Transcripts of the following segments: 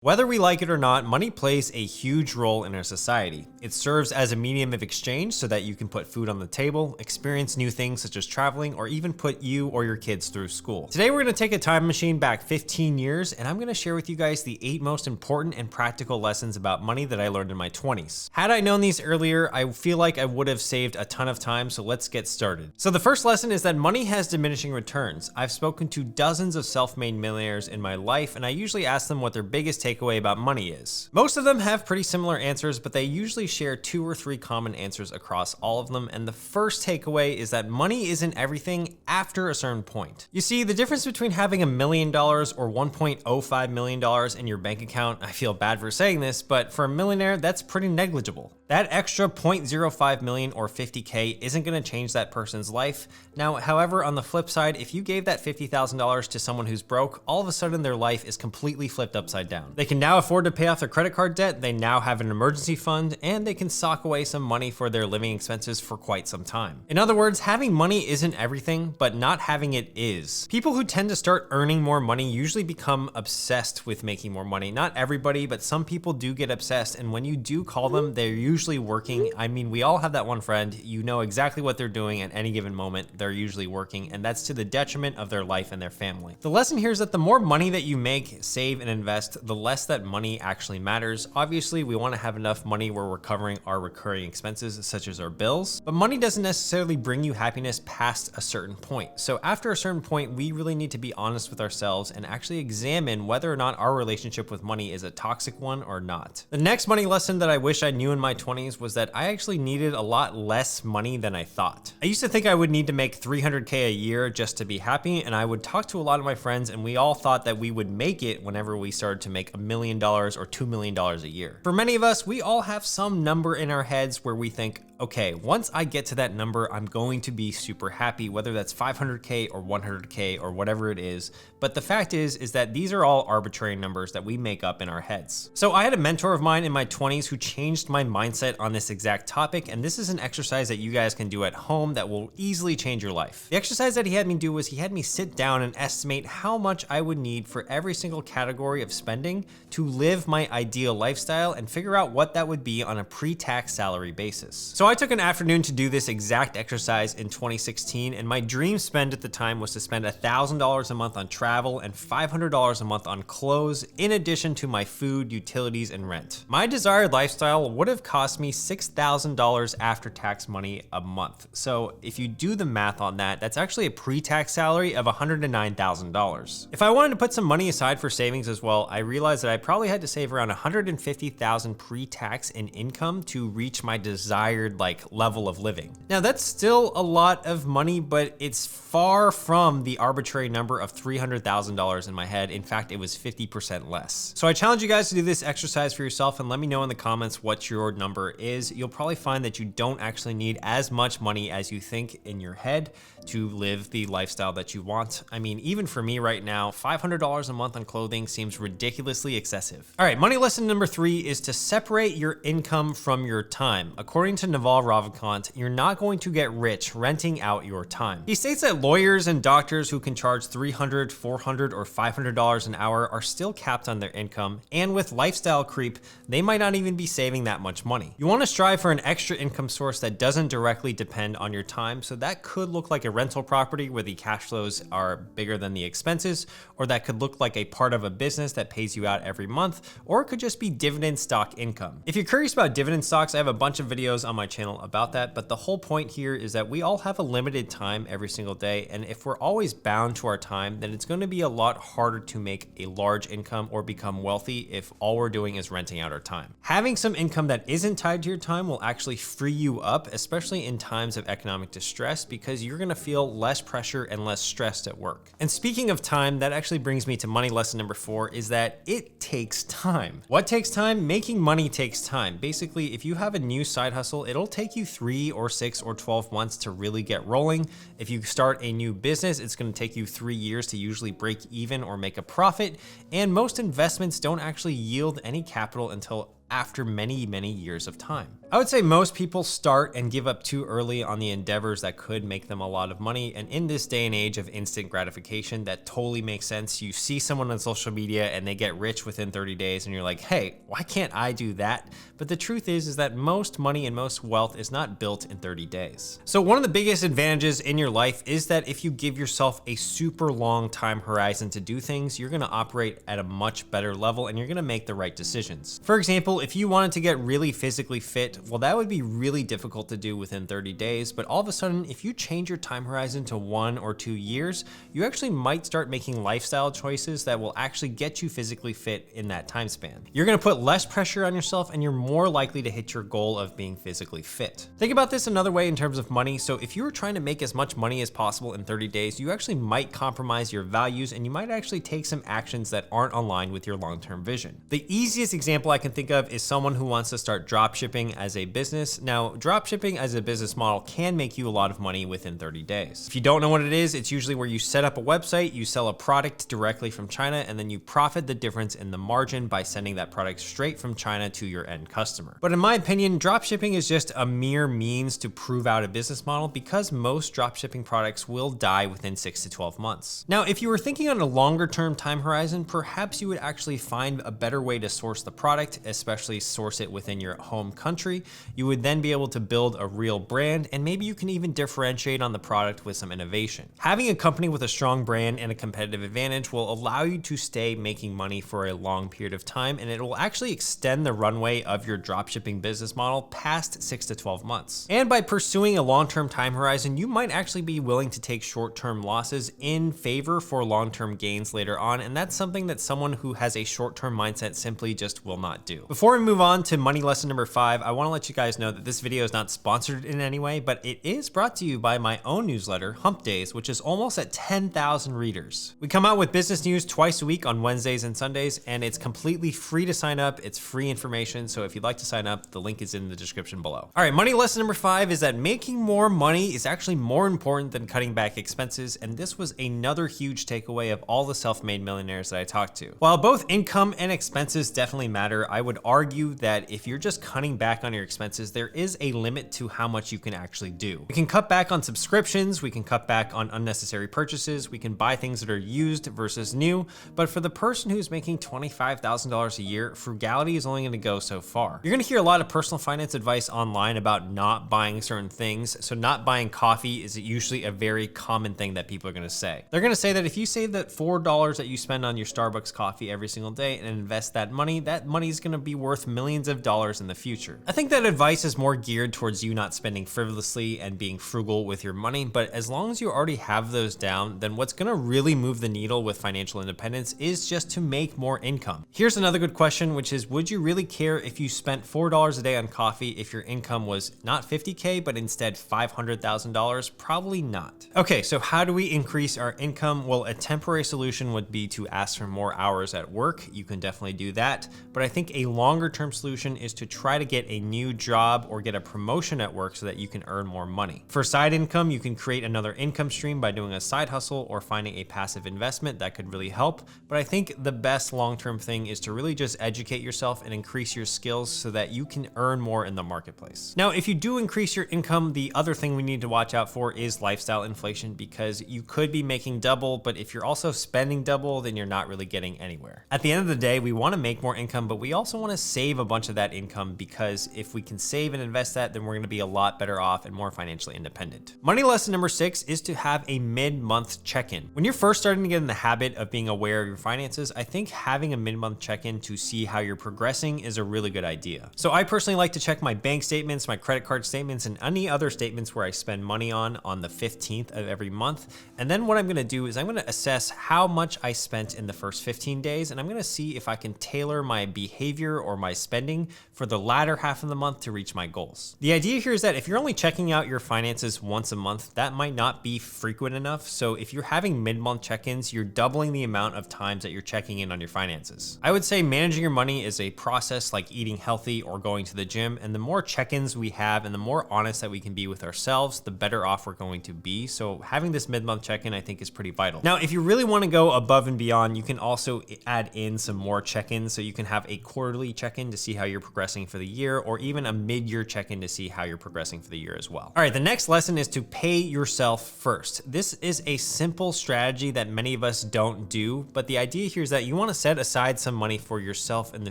Whether we like it or not, money plays a huge role in our society. It serves as a medium of exchange so that you can put food on the table, experience new things such as traveling, or even put you or your kids through school. Today, we're gonna take a time machine back 15 years, and I'm gonna share with you guys the 8 most important and practical lessons about money that I learned in my 20s. Had I known these earlier, I feel like I would have saved a ton of time, so let's get started. So the first lesson is that money has diminishing returns. I've spoken to dozens of self-made millionaires in my life, and I usually ask them what their biggest takeaway about money is. Most of them have pretty similar answers, but they usually share 2 or 3 common answers across all of them. And the first takeaway is that money isn't everything after a certain point. You see, the difference between having $1 million or $1.05 million in your bank account, I feel bad for saying this, but for a millionaire, that's pretty negligible. That extra $0.05 million or 50K isn't gonna change that person's life. Now, however, on the flip side, if you gave that $50,000 to someone who's broke, all of a sudden their life is completely flipped upside down. They can now afford to pay off their credit card debt, they now have an emergency fund, and they can sock away some money for their living expenses for quite some time. In other words, having money isn't everything, but not having it is. People who tend to start earning more money usually become obsessed with making more money. Not everybody, but some people do get obsessed, and when you do call them, they're usually working. I mean, we all have that one friend, you know exactly what they're doing at any given moment, they're usually working, and that's to the detriment of their life and their family. The lesson here is that the more money that you make, save, and invest, the less that money actually matters. Obviously, we want to have enough money where we're covering our recurring expenses, such as our bills, but money doesn't necessarily bring you happiness past a certain point. So after a certain point, we really need to be honest with ourselves and actually examine whether or not our relationship with money is a toxic one or not. The next money lesson that I wish I knew in my 20s was that I actually needed a lot less money than I thought. I used to think I would need to make $300K a year just to be happy, and I would talk to a lot of my friends, and we all thought that we would make it whenever we started to make $1 million or $2 million a year. For many of us, we all have some number in our heads where we think, okay, once I get to that number, I'm going to be super happy, whether that's 500K or 100K or whatever it is. But the fact is that these are all arbitrary numbers that we make up in our heads. So I had a mentor of mine in my 20s who changed my mindset on this exact topic, and this is an exercise that you guys can do at home that will easily change your life. The exercise that he had me do was he had me sit down and estimate how much I would need for every single category of spending to live my ideal lifestyle and figure out what that would be on a pre-tax salary basis. So I took an afternoon to do this exact exercise in 2016, and my dream spend at the time was to spend $1,000 a month on travel and $500 a month on clothes, in addition to my food, utilities, and rent. My desired lifestyle would have cost me $6,000 after tax money a month. So if you do the math on that, that's actually a pre-tax salary of $109,000. If I wanted to put some money aside for savings as well, I realized that I probably had to save around $150,000 pre-tax in income to reach my desired level of living. Now that's still a lot of money, but it's far from the arbitrary number of $300,000 in my head. In fact, it was 50% less. So I challenge you guys to do this exercise for yourself and let me know in the comments what your number is. You'll probably find that you don't actually need as much money as you think in your head to live the lifestyle that you want. I mean, even for me right now, $500 a month on clothing seems ridiculously excessive. All right, money lesson number 3 is to separate your income from your time. According to Naval Ravikant, you're not going to get rich renting out your time. He states that lawyers and doctors who can charge $300, $400, or $500 an hour are still capped on their income, and with lifestyle creep, they might not even be saving that much money. You want to strive for an extra income source that doesn't directly depend on your time, so that could look like a rental property where the cash flows are bigger than the expenses, or that could look like a part of a business that pays you out every month, or it could just be dividend stock income. If you're curious about dividend stocks, I have a bunch of videos on my channel about that, but the whole point here is that we all have a limited time every single day, and if we're always bound to our time, then it's going to be a lot harder to make a large income or become wealthy if all we're doing is renting out our time. Having some income that isn't tied to your time will actually free you up, especially in times of economic distress, because you're going to feel less pressure and less stressed at work. And speaking of time, that actually brings me to money lesson number 4, is that it takes time. What takes time? Making money takes time. Basically, if you have a new side hustle, it'll take you 3 or 6 or 12 months to really get rolling. If you start a new business, it's going to take you 3 years to usually break even or make a profit. And most investments don't actually yield any capital until after many, many years of time. I would say most people start and give up too early on the endeavors that could make them a lot of money. And in this day and age of instant gratification, that totally makes sense. You see someone on social media and they get rich within 30 days and you're like, hey, why can't I do that? But the truth is that most money and most wealth is not built in 30 days. So one of the biggest advantages in your life is that if you give yourself a super long time horizon to do things, you're gonna operate at a much better level and you're gonna make the right decisions. For example, if you wanted to get really physically fit, well, that would be really difficult to do within 30 days, but all of a sudden, if you change your time horizon to 1 or 2 years, you actually might start making lifestyle choices that will actually get you physically fit in that time span. You're gonna put less pressure on yourself and you're more likely to hit your goal of being physically fit. Think about this another way in terms of money. So if you were trying to make as much money as possible in 30 days, you actually might compromise your values and you might actually take some actions that aren't aligned with your long-term vision. The easiest example I can think of is someone who wants to start drop shipping as a business. Now, drop shipping as a business model can make you a lot of money within 30 days. If you don't know what it is, it's usually where you set up a website, you sell a product directly from China, and then you profit the difference in the margin by sending that product straight from China to your end customer. But in my opinion, drop shipping is just a mere means to prove out a business model because most drop shipping products will die within 6 to 12 months. Now, if you were thinking on a longer term time horizon, perhaps you would actually find a better way to source the product, especially source it within your home country. You would then be able to build a real brand, and maybe you can even differentiate on the product with some innovation. Having a company with a strong brand and a competitive advantage will allow you to stay making money for a long period of time, and it will actually extend the runway of your dropshipping business model past 6 to 12 months. And by pursuing a long-term time horizon, you might actually be willing to take short-term losses in favor for long-term gains later on, and that's something that someone who has a short-term mindset simply just will not do. Before we move on to money lesson number 5, I want to let you guys know that this video is not sponsored in any way, but it is brought to you by my own newsletter, Hump Days, which is almost at 10,000 readers. We come out with business news twice a week on Wednesdays and Sundays, and it's completely free to sign up. It's free information, so if you'd like to sign up, the link is in the description below. All right, money lesson number 5 is that making more money is actually more important than cutting back expenses, and this was another huge takeaway of all the self-made millionaires that I talked to. While both income and expenses definitely matter, I would argue that if you're just cutting back on your expenses, there is a limit to how much you can actually do. We can cut back on subscriptions, we can cut back on unnecessary purchases, we can buy things that are used versus new, but for the person who's making $25,000 a year, frugality is only gonna go so far. You're gonna hear a lot of personal finance advice online about not buying certain things. So not buying coffee is usually a very common thing that people are gonna say. They're gonna say that if you save that $4 that you spend on your Starbucks coffee every single day and invest that money is gonna be worth millions of dollars in the future. I think that advice is more geared towards you not spending frivolously and being frugal with your money, but as long as you already have those down, then what's gonna really move the needle with financial independence is just to make more income. Here's another good question, which is, would you really care if you spent $4 a day on coffee if your income was not 50K, but instead $500,000? Probably not. Okay, so how do we increase our income? Well, a temporary solution would be to ask for more hours at work. You can definitely do that, but I think a longer term solution is to try to get a new job or get a promotion at work so that you can earn more money. For side income, you can create another income stream by doing a side hustle or finding a passive investment that could really help. But I think the best long-term thing is to really just educate yourself and increase your skills so that you can earn more in the marketplace. Now, if you do increase your income, the other thing we need to watch out for is lifestyle inflation, because you could be making double, but if you're also spending double, then you're not really getting anywhere. At the end of the day, we want to make more income, but we also want to save a bunch of that income, because if we can save and invest that, then we're going to be a lot better off and more financially independent. Money lesson number 6 is to have a mid-month check-in. When you're first starting to get in the habit of being aware of your finances, I think having a mid-month check-in to see how you're progressing is a really good idea. So I personally like to check my bank statements, my credit card statements, and any other statements where I spend money on the 15th of every month. And then what I'm going to do is I'm going to assess how much I spent in the first 15 days, and I'm going to see if I can tailor my behavior or my spending for the latter half of the month to reach my goals. The idea here is that if you're only checking out your finances once a month, that might not be frequent enough. So if you're having mid-month check-ins, you're doubling the amount of times that you're checking in on your finances. I would say managing your money is a process like eating healthy or going to the gym, and the more check-ins we have and the more honest that we can be with ourselves, the better off we're going to be. So having this mid-month check-in, I think, is pretty vital. Now, if you really want to go above and beyond, you can also add in some more check-ins. So you can have a quarterly check-in to see how you're progressing for the year, or even a mid-year check-in to see how you're progressing for the year as well. All right, the next lesson is to pay yourself first. This is a simple strategy that many of us don't do, but the idea here is that you want to set aside some money for yourself in the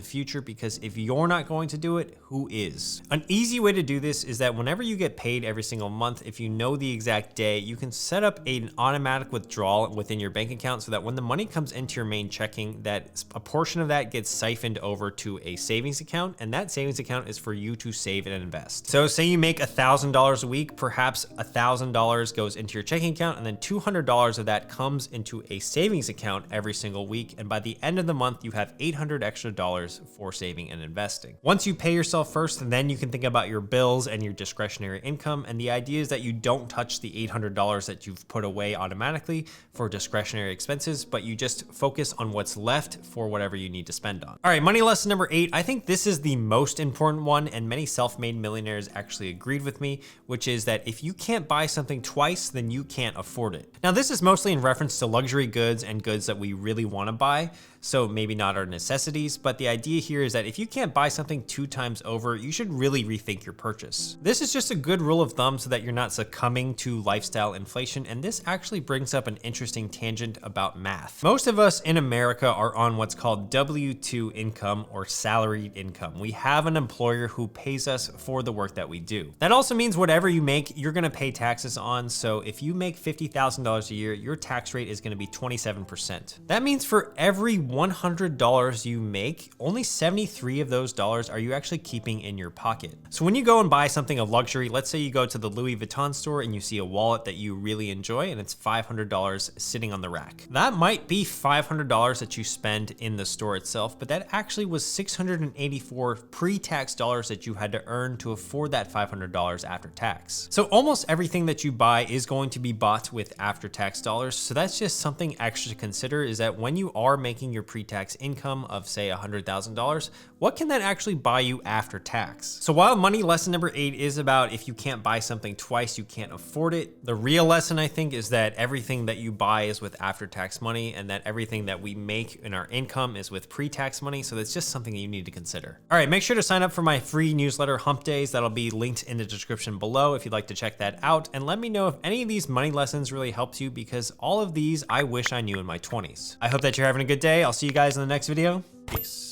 future, because if you're not going to do it, who is? An easy way to do this is that whenever you get paid every single month, if you know the exact day, you can set up an automatic withdrawal within your bank account so that when the money comes into your main checking, that a portion of that gets siphoned over to a savings account, and that savings account is for you to save and invest. So say you make $1,000 a week, perhaps $1,000 goes into your checking account, and then $200 of that comes into a savings account every single week, and by the end of the month, you have $800 extra for saving and investing. Once you pay yourself first, then you can think about your bills and your discretionary income, and the idea is that you don't touch the $800 that you've put away automatically for discretionary expenses, but you just focus on what's left for whatever you need to spend on. All right, money lesson number 8. I think this is the most important one, and many self-made millionaires actually agreed with me, which is that if you can't buy something twice, then you can't afford it. Now, this is mostly in reference to luxury goods and goods that we really want to buy, so maybe not our necessities, but the idea here is that if you can't buy something 2 times over, you should really rethink your purchase. This is just a good rule of thumb so that you're not succumbing to lifestyle inflation, and this actually brings up an interesting tangent about math. Most of us in America are on what's called W-2 income, or salaried income. We have an employer who pays us for the work that we do. That also means whatever you make, you're gonna pay taxes on, so if you make $50,000 a year, your tax rate is gonna be 27%. That means for every $100 you make, only 73 of those dollars are you actually keeping in your pocket. So when you go and buy something of luxury, let's say you go to the Louis Vuitton store and you see a wallet that you really enjoy and it's $500 sitting on the rack. That might be $500 that you spend in the store itself, but that actually was $684 pre-tax dollars that you had to earn to afford that $500 after tax. So almost everything that you buy is going to be bought with after-tax dollars. So that's just something extra to consider, is that when you are making your pre-tax income of say $100,000, what can that actually buy you after tax? So while money lesson number 8 is about if you can't buy something twice, you can't afford it, the real lesson I think is that everything that you buy is with after-tax money, and that everything that we make in our income is with pre-tax money. So that's just something that you need to consider. All right, make sure to sign up for my free newsletter Hump Days. That'll be linked in the description below if you'd like to check that out, and let me know if any of these money lessons really helped you, because all of these I wish I knew in my 20s. I hope that you're having a good day. I'll see you guys in the next video. Peace.